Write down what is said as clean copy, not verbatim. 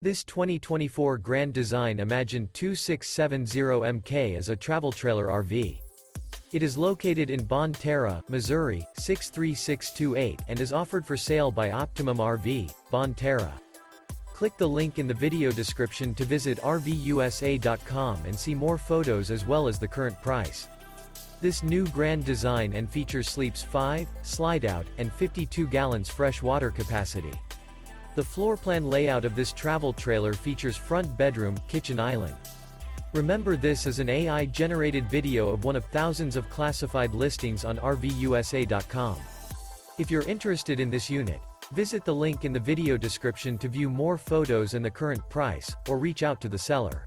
This 2024 Grand Design Imagine 2670MK is a travel trailer RV. It is located in Bonne Terre, Missouri, 63628 and is offered for sale by Optimum RV, Bonne Terre. Click the link in the video description to visit RVUSA.com and see more photos as well as the current price. This new grand design and features sleeps 5, Slideout, and 52 gallons fresh water capacity. The floor plan layout of this travel trailer features front bedroom, kitchen island. Remember, this is an AI-generated video of one of thousands of classified listings on RVUSA.com. If you're interested in this unit, visit the link in the video description to view more photos and the current price, or reach out to the seller.